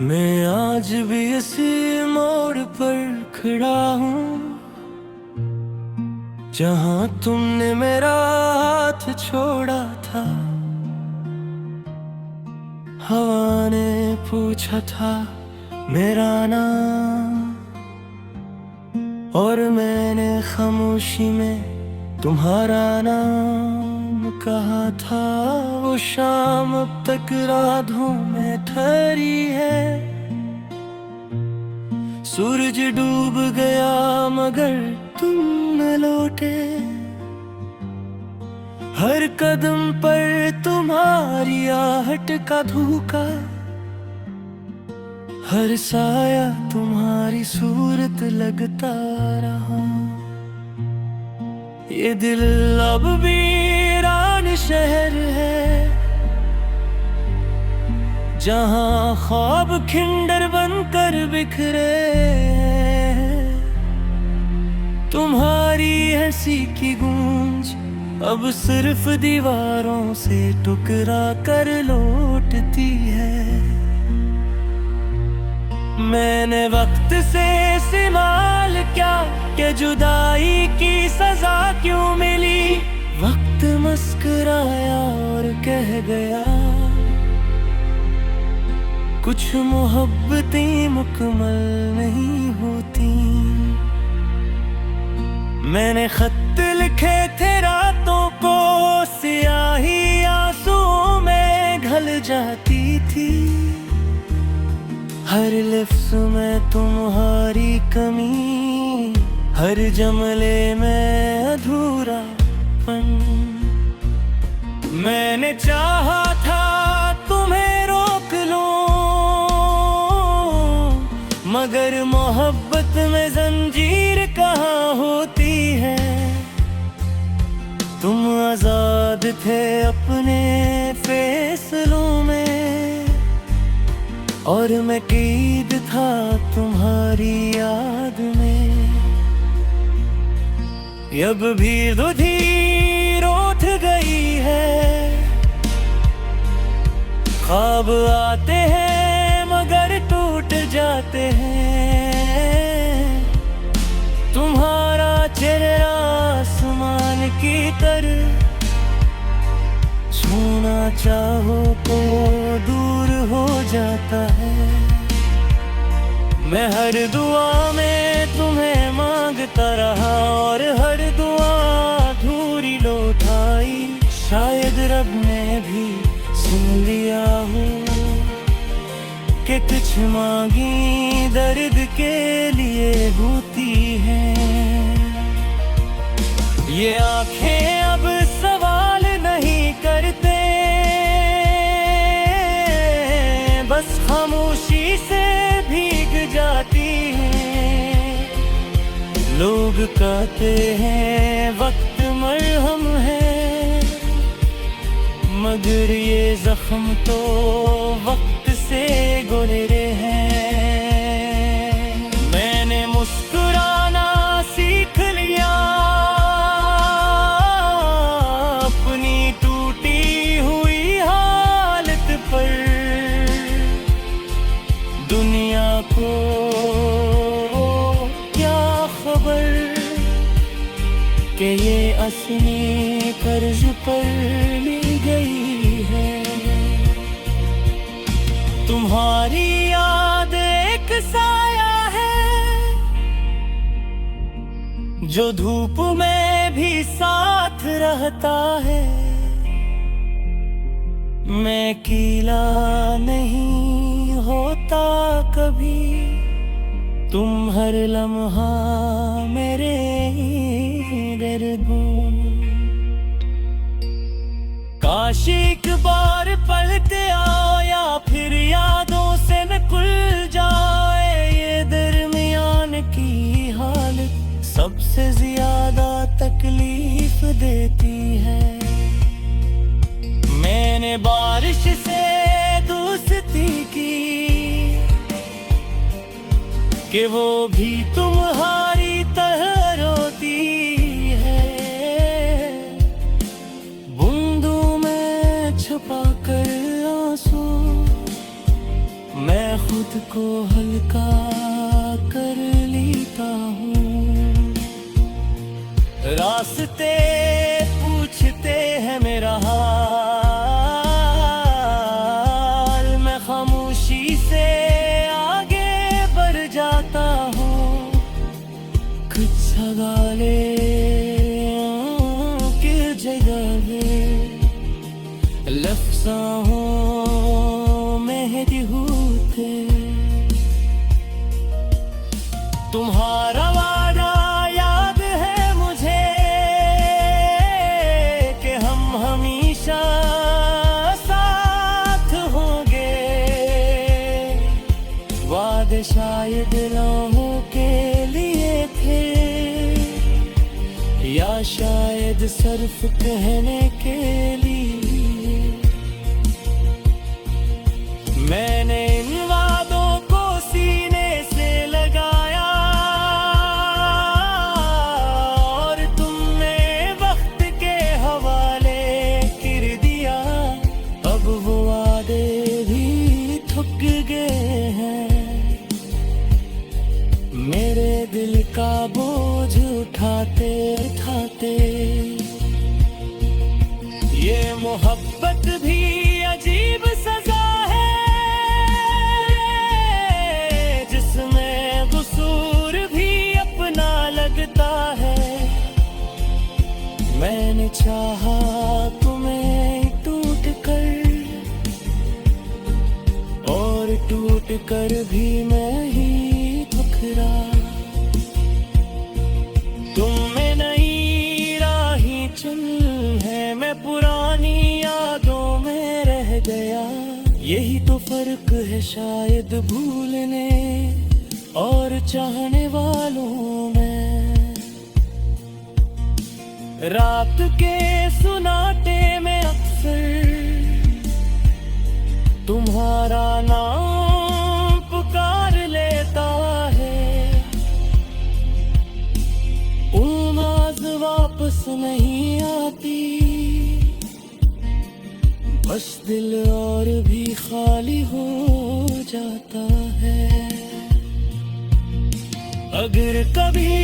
मैं आज भी इसी मोड़ पर खड़ा हूँ जहाँ तुमने मेरा हाथ छोड़ा था। हवा ने पूछा था मेरा नाम और मैंने खामोशी में तुम्हारा नाम कहा था। वो शाम अब तक रातों में ठहरी है। सूरज डूब गया मगर तुम न लौटे। हर कदम पर तुम्हारी आहट का धोखा, हर साया तुम्हारी सूरत लगता रहा। ये दिल अब वीरान शहर है जहाँ ख्वाब खिंडर बनकर बिखरे हैं। तुम्हारी हंसी की गूंज अब सिर्फ दीवारों से टुकरा कर लौटती है। मैंने वक्त से सवाल क्या कि जुदाई की सजा क्यों मिली। वक्त मुस्कुराया और कह गया कुछ मोहब्बतें मुकम्मल नहीं होती। मैंने खत लिखे थे रातों को, स्याही आंसुओं में घल जाती थी। हर लफ्ज़ में तुम्हारी कमी, हर जुमले में अधूरापन। मैंने चाहा था तुम्हें रोक लूं मगर मोहब्बत में जंजीर कहाँ होती है। तुम आजाद थे अपने फैसलों में और मैं कैद था तुम्हारी याद में। अब भी रुधिर उठ गई है। ख्वाब आते हैं मगर टूट जाते हैं। तुम्हारा चेहरा आसमान की तरह, छूना चाहो तो दूर हो जाता है। मैं हर दुआ में तुम्हें मांगता रहा और हर दुआ अधूरी लौट आई। शायद रब ने भी सुन लिया हो कि कुछ मांगी दर्द के लिए होती हैं। ये आंखें अब सवाल नहीं करते, बस खामोशी से भीग जाती हैं। लोग कहते हैं वक्त मरहम है मगर ये जख्म तो वक्त से गुजरे हैं। मैंने मुस्कुराना सीख लिया अपनी टूटी हुई हालत पर। दुनिया को क्या खबर कि ये असली कर्ज पर ली गई है। तुम्हारी याद एक साया है जो धूप में भी साथ रहता है। मैं कीला नहीं होता कभी, तुम हर लम्हा मेरे दर्द हो। काश एक बार पलटे आओ या फिर यादों से न खुल जाए। ये दरमियान की हालत सबसे ज्यादा तकलीफ देती है। मैंने बारिश से दोस्ती की कि वो भी तुम्हारी तरह रोती है। बूंदों में छुपा कर आंसू मैं खुद वक्त को हल्का कर लेता हूँ। रास्ते पूछते हैं मेरा हाल, मैं खामोशी से आगे बढ़ जाता हूँ। कुछ सवाले की जगह लफ्ज़ों में होते। तुम्हारा वादा याद है मुझे कि हम हमेशा साथ होंगे। वादे शायद लम्हों के लिए थे, या शायद सिर्फ कहने के लिए। मैंने इन वादों को सीने से लगाया और तुमने वक्त के हवाले कर दिया। अब वो वादे भी थक गए हैं, मेरे दिल का बोझ उठाते उठाते। ये मोहब्बत भी अजीब सजा है, जिसमें कसूर भी अपना लगता है। मैंने चाहा तुम्हें टूट कर, और टूट कर भी मैं ही ठुकरा। तुम में नई राहें चल है, मैं पुरानी यादों में रह गया। यही तो फर्क है शायद भूलने और चाहने वालों में। रात के सुनाटे में अक्सर तुम्हारा नाम पुकार लेता है। उम्मीद वापस नहीं आती, बस दिल और भी खाली हो जाता है। अगर कभी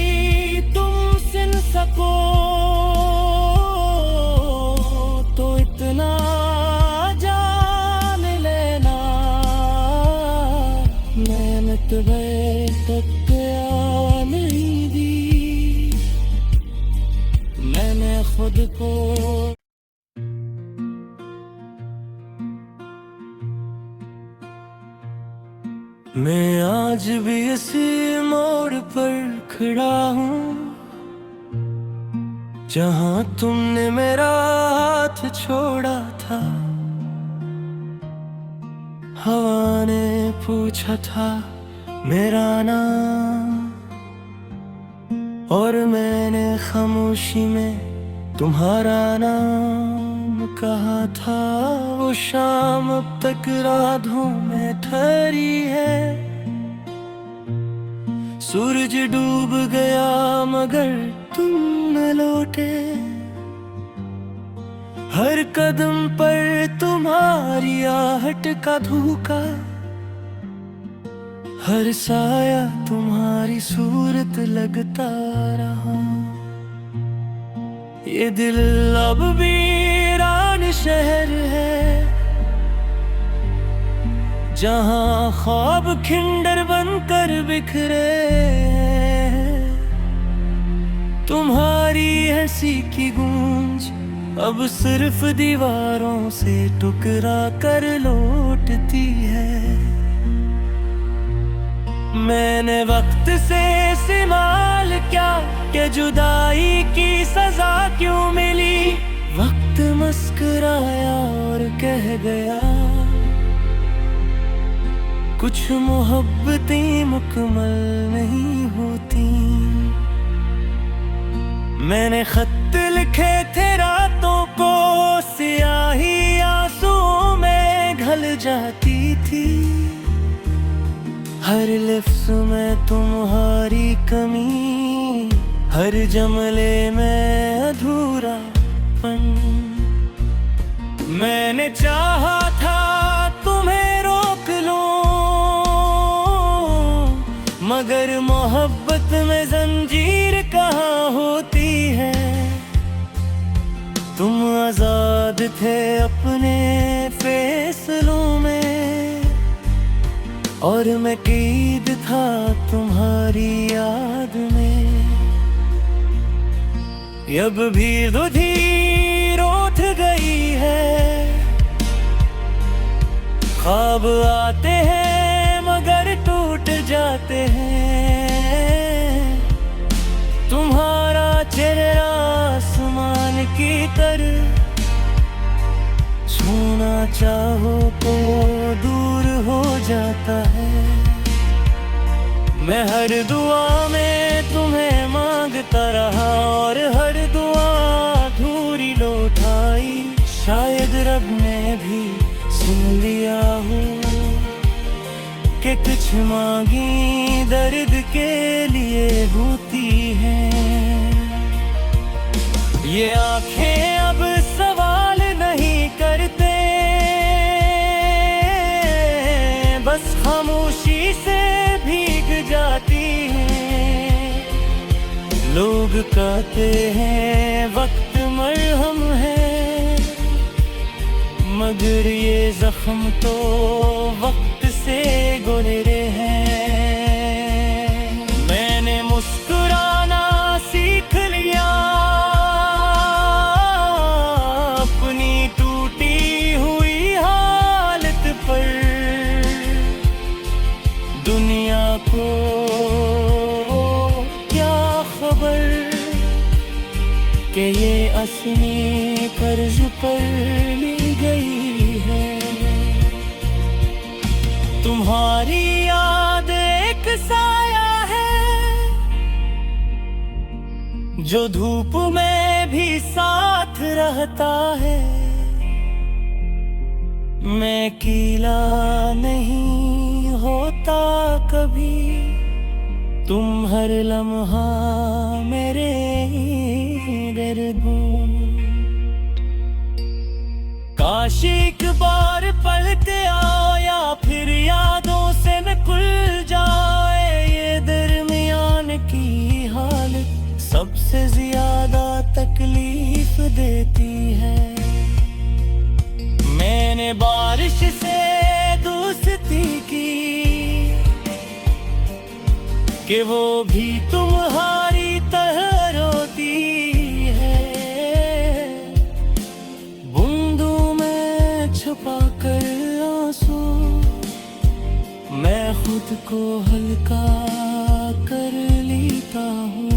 तुम सुन सको तो इतना जान लेना, मेहनत तक नहीं दी मैंने खुद को। मैं आज भी इसी मोड़ पर खड़ा हूँ, जहाँ तुमने मेरा हाथ छोड़ा था। हवा ने पूछा था मेरा नाम, और मैंने खामोशी में तुम्हारा नाम कहा था। वो शाम अब तक रातों में ठहरी है, सूरज डूब गया मगर तुम न लौटे। हर कदम पर तुम्हारी आहट का धोखा, हर साया तुम्हारी सूरत लगता रहा। ये दिल अब वीरान शहर है, जहाँ ख्वाब खिंडर बनकर बिखरे हैं। तुम्हारी हंसी की गूंज अब सिर्फ दीवारों से टुकरा कर लौटती है। मैंने वक्त से इस्तेमाल क्या कि जुदाई की सजा क्यों मिली। वक्त मुस्कुराया और कह गया, कुछ मोहब्बतें मुकम्मल नहीं होती। मैंने खत लिखे थे रातों को, स्याही आंसुओं में घल जाती थी। हर लफ्ज़ में तुम्हारी कमी, हर जुमले में अधूरापन। मैंने चाहा था तुम्हें रोक लूं, तुम आजाद थे अपने फैसलों में, और मैं कैद था तुम्हारी याद में। अब भी धीर उठ गई है, ख्वाब आते हैं मगर टूट जाते हैं। तुम्हारा चेहरा आसमान की तरह, छूना चाहो तो दूर हो जाता है। मैं हर दुआ में तुम्हें मांगता रहा, और हर दुआ अधूरी लौट आई। शायद रब ने भी सुन लिया हो कि कुछ मांगी दर्द के लिए होती हैं। ये आंखें अब सवाल नहीं करते, बस खामोशी से भीग जाती हैं। लोग कहते हैं वक्त मरहम है, मगर ये जख्म तो वक्त से गुजरे हैं। मैंने मुस्कुराना सीख लिया अपनी टूटी हुई हालत पर। दुनिया को क्या खबर कि ये असली कर्ज पर ली गई है। तुम्हारी याद एक साया है, जो धूप में भी साथ रहता है। मैं कीला नहीं होता कभी, तुम हर लम्हा मेरे दर्द हो। काश एक बार पलटे आओ, या फिर यादों से न खुल जाए। ये दरमियान की हालत सबसे ज्यादा तकलीफ देती है। मैंने बारिश से दोस्ती की कि वो भी तुम्हारी तरह रोती है। बूंदों में छुपा कर आंसू, मैं खुद को हल्का कर लेता हूँ।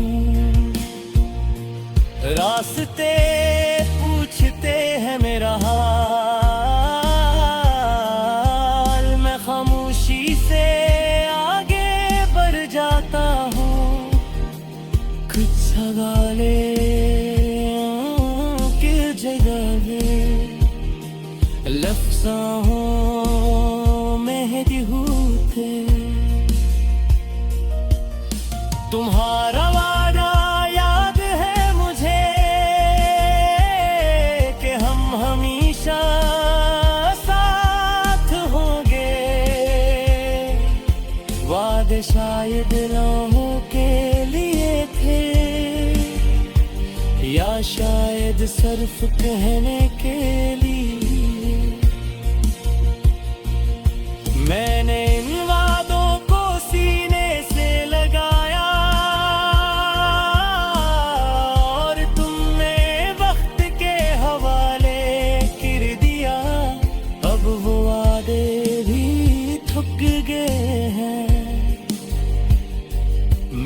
रास्ते पूछते हैं मेरा हाल, मैं खामोशी से आगे बढ़ जाता हूँ। कुछ सवाले की जगह लफ्ज़ों में थे। तुम्हारा वादा याद है मुझे कि हम हमेशा साथ होंगे। वादे शायद लम्हों के लिए थे, या शायद सिर्फ कहने के लिए। मैंने इन वादों को सीने से लगाया, और तुमने वक्त के हवाले कर दिया। अब वो वादे भी थक गए हैं,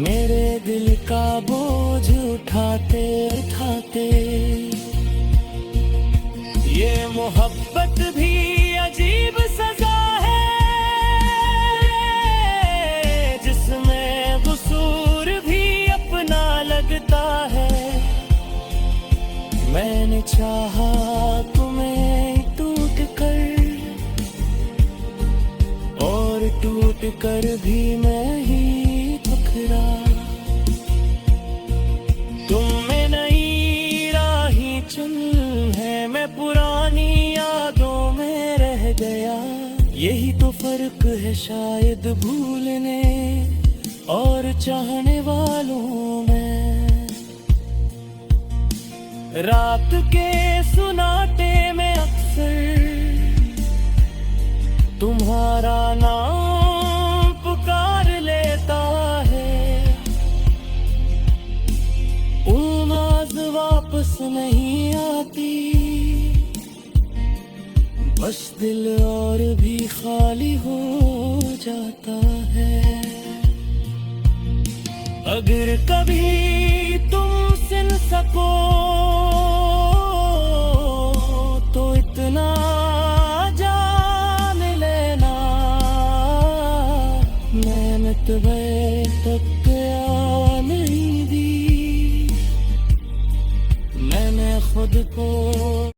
मेरे दिल का बोझ उठाते उठाते। ये मोहब्बत भी अजीब सजा है, जिसमें कसूर भी अपना लगता है। मैंने चाहा तुम्हें टूट कर, और टूट कर भी मैं ही ठुकरा। तुम में नई राही चल है, मैं पुरानी यादों में रह गया। यही तो फर्क है शायद भूलने और चाहने वालों में। रात के सुनाटे में अक्सर तुम्हारा नाम पुकार लेता है। उम्मीद वापस नहीं आती, बस दिल और भी खाली हो जाता है। अगर कभी